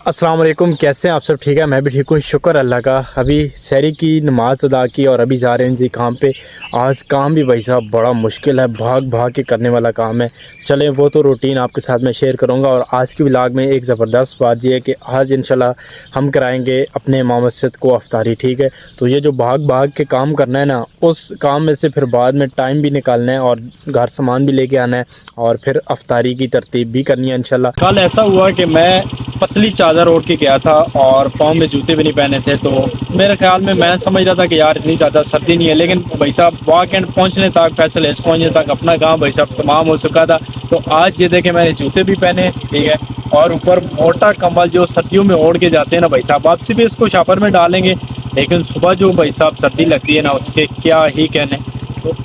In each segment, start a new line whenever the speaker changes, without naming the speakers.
अस्सलाम वालेकुम, कैसे हैं आप सब? ठीक है, मैं भी ठीक हूँ, शुक्र अल्लाह का। अभी सहरी की नमाज़ अदा की और अभी जा रहे हैं जी काम पे। आज काम भी भाई साहब बड़ा मुश्किल है, भाग भाग के करने वाला काम है। चलें वो तो रूटीन आपके साथ मैं शेयर करूँगा। और आज की व्लॉग में एक ज़बरदस्त बात ये है कि आज इंशाल्लाह हम कराएँगे अपने इमाम मस्जिद को अफ्तारी। ठीक है, तो ये जो भाग भाग के काम करना है ना, उस काम में से फिर बाद में टाइम भी निकालना है और घर सामान भी लेके आना है और फिर अफ्तारी की तरतीब भी करनी है इंशाल्लाह। कल ऐसा हुआ कि मैं पतली चादर ओढ़ के गया था और पाँव में जूते भी नहीं पहने थे, तो मेरे ख्याल में मैं समझ रहा था कि यार इतनी ज़्यादा सर्दी नहीं है, लेकिन भाई साहब वाक एंड पहुँचने तक, फैसल हिल्स पहुँचने तक अपना काम भाई साहब तमाम हो चुका था। तो आज ये देखें मैंने जूते भी पहने, ठीक है, और ऊपर मोटा कंबल जो सर्दियों में ओढ़ के जाते हैं ना भाई साहब, वापसी भी इसको शापर में डालेंगे, लेकिन सुबह जो भाई साहब सर्दी लगती है ना, उसके क्या ही कहने। तो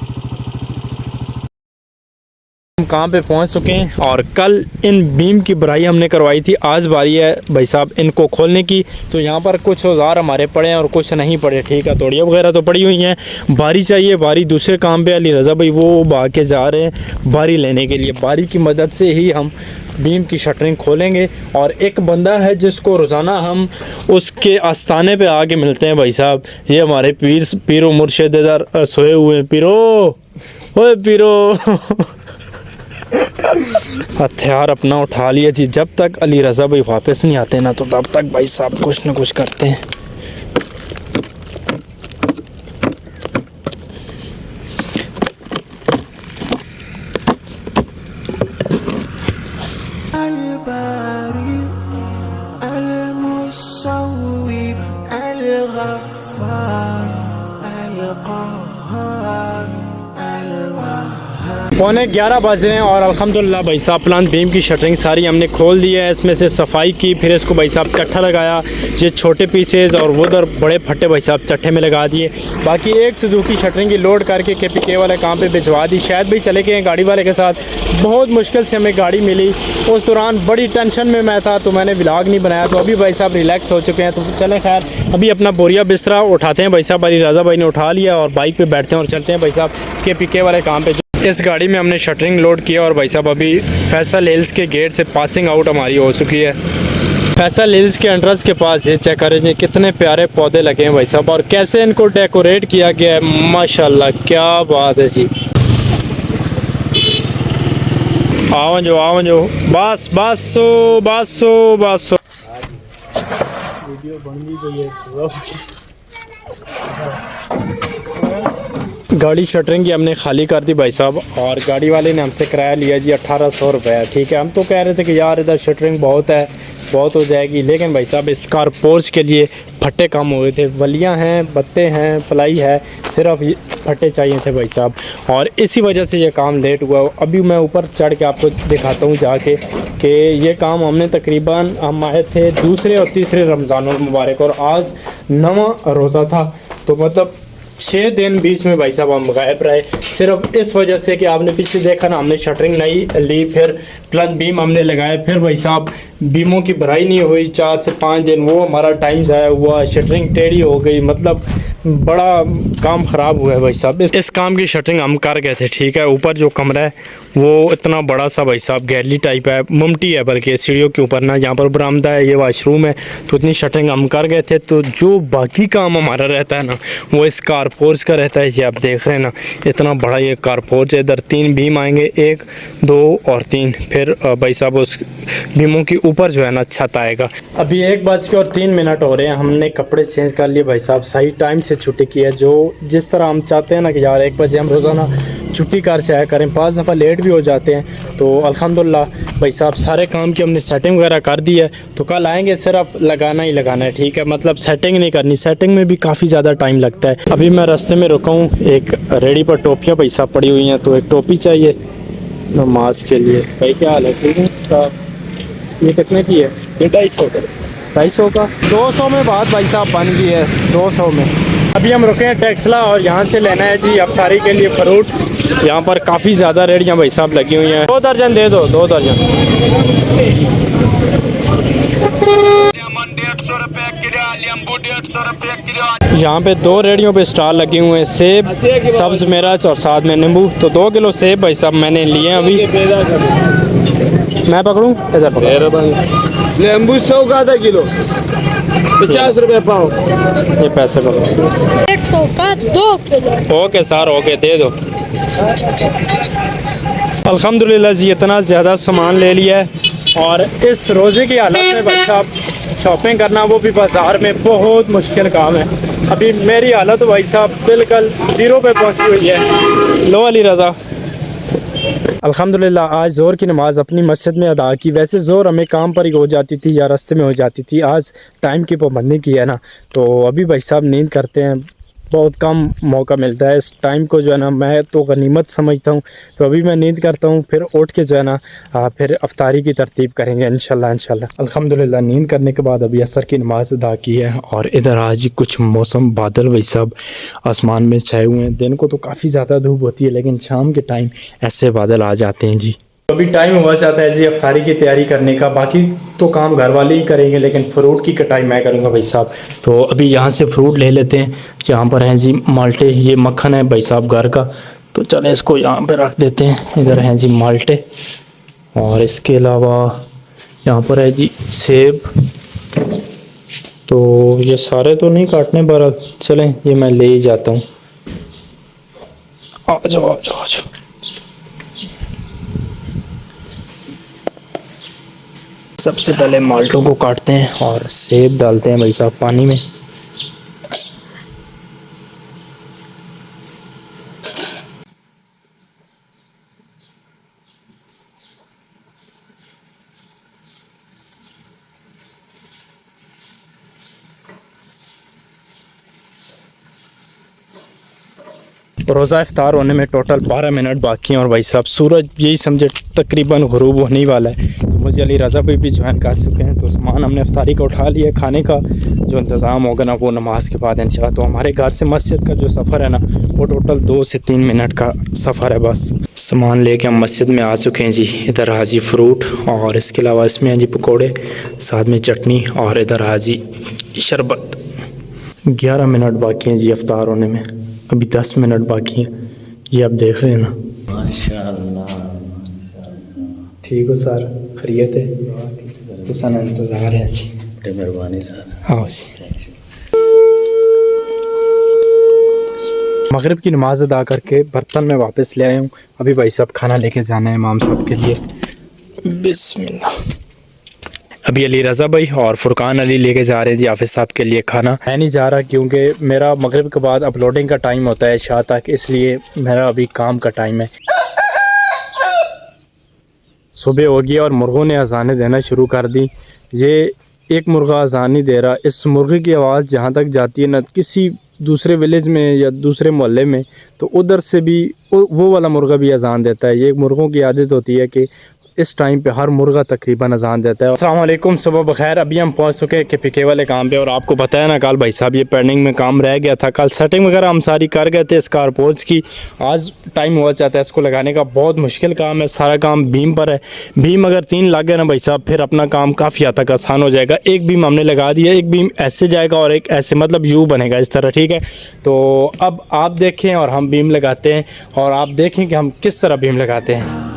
हम कहाँ पे पहुँच चुके हैं और कल इन बीम की भराई हमने करवाई थी। आज बारी है भाई साहब इनको खोलने की। तो यहाँ पर कुछ औजार हमारे पड़े हैं और कुछ नहीं पड़े, ठीक है, तोड़ियाँ वगैरह तो पड़ी हुई हैं। बारी चाहिए, बारी दूसरे काम पे अली रज़ा भाई वो भाग के जा रहे हैं बारी लेने के लिए। बारी की मदद से ही हम बीम की शटरिंग खोलेंगे। और एक बंदा है जिसको रोज़ाना हम उसके आस्थाने पे आके मिलते हैं भाई साहब, ये हमारे पीरो मुर्शिद इधर सोए हुए हैं। पीरो, ओए पीरो हथियार अपना उठा लिया जी। जब तक अली रज़ा भाई वापस नहीं आते ना, तो तब तक भाई साहब कुछ न कुछ करते हैं। पौने 11 बज रहे हैं और अल्हम्दुलिल्लाह भाई साहब प्लांट बीम की शटरिंग सारी हमने खोल दी है। इसमें से सफाई की, फिर इसको भाई साहब चट्ठा लगाया, ये छोटे पीसेज और वो उधर बड़े फट्टे भाई साहब चट्ठे में लगा दिए। बाकी एक सुजुकी शटरिंग की लोड करके KPK वाले काम पे भिजवा दी। शायद भाई चले गए गाड़ी वाले के साथ, बहुत मुश्किल से हमें गाड़ी मिली। उस दौरान बड़ी टेंशन में मैं था, तो मैंने व्लॉग नहीं बनाया। तो अभी भाई साहब रिलैक्स हो चुके हैं, तो चलें खैर अभी अपना बोरिया बिस्तरा उठाते हैं भाई साहब। अली रज़ा भाई ने उठा लिया और बाइक पर बैठते हैं और चलते हैं भाई साहब KPK वाले काम पर। इस गाड़ी में हमने शटरिंग लोड किया और भाई साहब अभी फैसल हिल्स के गेट से पासिंग आउट हमारी हो चुकी है। फैसल हिल्स के एंट्रेंस के पास ये चेक करें कितने प्यारे पौधे लगे हैं भाई साहब, और कैसे इनको डेकोरेट किया गया है, माशाल्लाह क्या बात है जी। आओ जो बस बासो वीडियो बन गई है। गाड़ी शटरिंग की हमने खाली कर दी भाई साहब, और गाड़ी वाले ने हमसे किराया लिया जी 1800 रुपये। ठीक है, हम तो कह रहे थे कि यार इधर शटरिंग बहुत हो जाएगी, लेकिन भाई साहब इस कार पोर्च के लिए फट्टे कम हुए थे। वलियाँ हैं, बत्ते हैं, प्लाई है, सिर्फ फट्टे चाहिए थे भाई साहब, और इसी वजह से ये काम लेट हुआ। अभी मैं ऊपर चढ़ के आपको दिखाता हूँ जाके कि ये काम हमने तकरीबन हम आए थे दूसरे और तीसरे रमज़ानुल मुबारक, और आज 9वां रोज़ा था। तो मतलब 6 दिन बीच में भाई साहब हम गायब रहे, सिर्फ इस वजह से कि आपने पीछे देखा ना, हमने शटरिंग नहीं ली, फिर प्लस बीम हमने लगाए, फिर भाई साहब बीमों की भराई नहीं हुई 4 से 5 दिन, वो हमारा टाइम ज़ाया हुआ, शटरिंग टेढ़ी हो गई, मतलब बड़ा काम ख़राब हुआ है भाई साहब। इस काम की शटरिंग हम कर गए थे, ठीक है। ऊपर जो कमरा है वो इतना बड़ा सा भाई साहब गैलरी टाइप है, ममटी है बल्कि सीढ़ियों के ऊपर ना, यहाँ पर बरामदा है, ये वाशरूम है, तो इतनी शटरिंग हम कर गए थे। तो जो बाकी काम हमारा रहता है ना, वो इस कार पोर्च का रहता है। ये आप देख रहे हैं ना, इतना बड़ा ये कार पोर्च है। इधर 3 बीम आएंगे, 1 2 और 3, फिर भाई साहब उस बीमों के ऊपर जो है ना छत आएगा। अभी 1:03 हो रहे हैं, हमने कपड़े चेंज कर लिए भाई साहब, सही टाइम से छुट्टी की है। जो जिस तरह हम चाहते हैं ना कि यार 1 बजे हम रोज़ाना छुट्टी कार से आया करें, 5 दफ़ा लेट भी हो जाते हैं, तो अल्हम्दुलिल्लाह भाई साहब सारे काम की हमने सेटिंग वगैरह कर दी है। तो कल आएंगे, सिर्फ लगाना ही लगाना है, ठीक है, मतलब सेटिंग नहीं करनी, सेटिंग में भी काफ़ी ज़्यादा टाइम लगता है। अभी मैं रास्ते में रुका हूँ, एक रेडी पर टोपियाँ भाई साहब पड़ी हुई हैं, तो एक टोपी चाहिए नमाज के लिए। भाई क्या हाल है? ठीक है, ये कितने की है? ये 250 का 200 में बात भाई साहब बन गई है, 200 में। अभी हम रुके हैं टेक्सला और यहाँ से लेना है जी अफ्तारी के लिए फ्रूट। यहाँ पर काफ़ी ज़्यादा रेडियाँ भाई साहब लगी हुई हैं। 2 दर्जन दे दो, 2 दर्जन। यहाँ पे 2 रेडियों पे स्टॉल लगे हुए हैं, सेब, सब्ज़ मिर्च और साथ में नींबू। तो 2 किलो सेब भाई साहब मैंने लिए हैं। अभी मैं पकड़ूँ? ऐसा पकड़
नींबू 100 का आधा किलो, 50 रुपये पाव।
ये पैसे करो।
150 का 2 किलो।
ओके सर, ओके दे दो। अल्हम्दुलिल्लाह जी इतना ज़्यादा सामान ले लिया है और इस रोज़े की हालत में भाई साहब शॉपिंग करना, वो भी बाज़ार में, बहुत मुश्किल काम है। अभी मेरी हालत भाई साहब बिल्कुल ज़ीरो पे पहुंची हुई है। लो अली रज़ा, अल्हम्दुलिल्लाह आज ज़ोर की नमाज़ अपनी मस्जिद में अदा की। वैसे ज़ोर हमें काम पर ही हो जाती थी या रास्ते में हो जाती थी, आज टाइम की पाबंदी की है ना, तो अभी भाई साहब नींद करते हैं, बहुत कम मौका मिलता है इस टाइम को जो है ना, मैं तो गनीमत समझता हूँ। तो अभी मैं नींद करता हूँ, फिर उठ के जो है ना फिर अफ्तारी की तरतीब करेंगे इंशाल्लाह। अल्हम्दुलिल्लाह नींद करने के बाद अभी असर की नमाज़ अदा की है और इधर आज कुछ मौसम बादल भाई साहब आसमान में छाए हुए हैं। दिन को तो काफ़ी ज़्यादा धूप होती है, लेकिन शाम के टाइम ऐसे बादल आ जाते हैं जी। अभी टाइम हुआ जाता है जी अफ्तारी की तैयारी करने का। बाकी तो काम घर वाले ही करेंगे, लेकिन फ़्रूट की कटाई मैं करूँगा भाई साहब। तो अभी यहाँ से फ्रूट ले लेते हैं। यहाँ पर हैं जी माल्टे, ये मक्खन है भाई साहब घर का, तो चलें इसको यहाँ पे रख देते हैं। इधर हैं जी माल्टे और इसके अलावा यहाँ पर है जी सेब। तो ये सारे तो नहीं काटने पर, चलें ये मैं ले ही जाता हूँ। आ जाओ आ जाओ आ जाओ। सबसे पहले माल्टों को काटते हैं और सेब डालते हैं भाई साहब पानी में। रोज़ा इफ्तार होने में टोटल 12 मिनट बाकी हैं और भाई साहब सूरज यही समझे तकरीबन गुरूब होने ही वाला है। तो मुझे अली रज़ा भाई भी ज्वाइन कर चुके हैं, तो सामान हमने इफ्तारी का उठा लिया। खाने का जो इंतज़ाम होगा ना वो नमाज के बाद इंशाल्लाह। तो हमारे घर से मस्जिद का जो सफ़र है ना वो टोटल 2 से 3 मिनट का सफ़र है बस। सामान लेके हम मस्जिद में आ चुके हैं जी। इधर हाजी फ्रूट और इसके अलावा इसमें हैं जी पकौड़े, साथ में चटनी और इधर हाजी शरबत। 11 मिनट बाकी हैं जी इफ्तार होने में, अभी 10 मिनट बाकी हैं। ये आप देख रहे हैं ना। माशाअल्लाह ठीक हो सर, खैरियत है? तो सर इंतज़ार है जी।
मेहरबानी सर।
हाँ जी। मगरिब की नमाज़ अदा करके बर्तन में वापस ले आया हूँ। अभी भाई साहब खाना लेके जाना है इमाम साहब के लिए। बिस्मिल्लाह। अभी अली रज़ा भाई और फुरकान अली लेके जा रहे हैं जी हाफिज़ साहब के लिए खाना। मैं नहीं जा रहा क्योंकि मेरा मगरिब के बाद अपलोडिंग का टाइम होता है शाह तक, इसलिए मेरा अभी काम का टाइम है। सुबह हो गया और मुर्गों ने अजानें देना शुरू कर दी। ये एक मुर्गा अजान नहीं दे रहा। इस मुर्गे की आवाज़ जहाँ तक जाती है ना किसी दूसरे विलेज में या दूसरे मोहल्ले में, तो उधर से भी वो वाला मुर्गा भी अजान देता है। ये मुर्गों की आदत होती है कि इस टाइम पे हर मुर्गा तकरीबन अजान देता है। अस्सलाम वालेकुम, सुबह बखैर। अभी हम पहुंच चुके हैं KPK वाले काम पे और आपको बताया ना कल भाई साहब ये पेंडिंग में काम रह गया था। कल सेटिंग वगैरह हम सारी कर गए थे इस कार पोर्च की। आज टाइम हुआ चाहता है इसको लगाने का। बहुत मुश्किल काम है, सारा काम बीम पर है। बीम अगर 3 लग गए ना भाई साहब फिर अपना काम काफ़ी हद तक आसान हो जाएगा। एक बीम हमने लगा दिया, एक बीम ऐसे जाएगा और एक ऐसे, मतलब यू बनेगा इस तरह, ठीक है। तो अब आप देखें और हम बीम लगाते हैं और आप देखें कि हम किस तरह बीम लगाते हैं।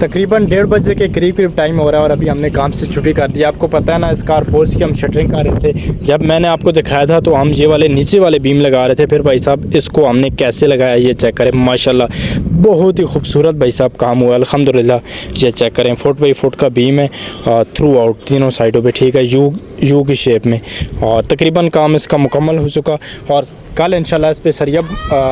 तकरीबन 1:30 बजे के करीब टाइम हो रहा है और अभी हमने काम से छुट्टी कर दी। आपको पता है ना इस कार पोर्च की हम शटरिंग कर रहे थे। जब मैंने आपको दिखाया था तो हम ये वाले नीचे वाले बीम लगा रहे थे। फिर भाई साहब इसको हमने कैसे लगाया ये चेक करें। माशाल्लाह बहुत ही खूबसूरत भाई साहब काम हुआ अल्हम्दुलिल्लाह। ये चेक करें, फुट बाई फुट का बीम है थ्रू आउट तीनों साइडों पे, ठीक है, यू की शेप में। और तकरीबन काम इसका मुकम्मल हो चुका और कल इंशाल्लाह इस पे सरिया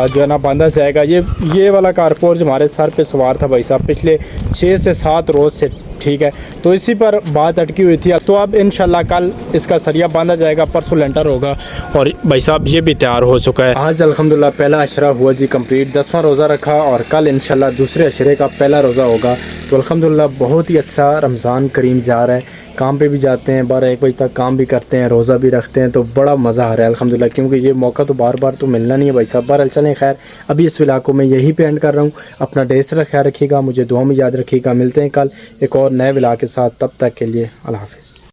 जो है ना बांधा जाएगा। ये वाला कारपोर्च हमारे सर पे सवार था भाई साहब पिछले 6 से 7 रोज़ से, ठीक है। तो इसी पर बात अटकी हुई थी। तो अब इंशाल्लाह कल इसका सरिया बांधा जाएगा, परसों लेंटर होगा और भाई साहब ये भी तैयार हो चुका है। आज अल्हम्दुलिल्लाह पहला अशरा हुआ जी कंप्लीट। 10वां रोज़ा रखा और कल इंशाल्लाह दूसरे अशरे का पहला रोज़ा होगा। तो तो अल्हम्दुलिल्लाह बहुत ही अच्छा रमज़ान करीम जा रहा है। काम पे भी जाते हैं, 12-1 बजे तक काम भी करते हैं, रोज़ा भी रखते हैं, तो बड़ा मज़ा आ रहा है अल्हम्दुलिल्लाह, क्योंकि ये मौका तो बार बार तो मिलना नहीं है भाई साहब। बहरहाल चलें, खैर अभी इस व्लॉग को मैं यहीं पे एंड कर रहा हूँ। अपना ढेर सारा ख्याल रखिएगा, मुझे दुआ में याद रखिएगा। मिलते हैं कल एक और नए व्लॉग के साथ, तब तक के लिए अल्लाह हाफ़िज़।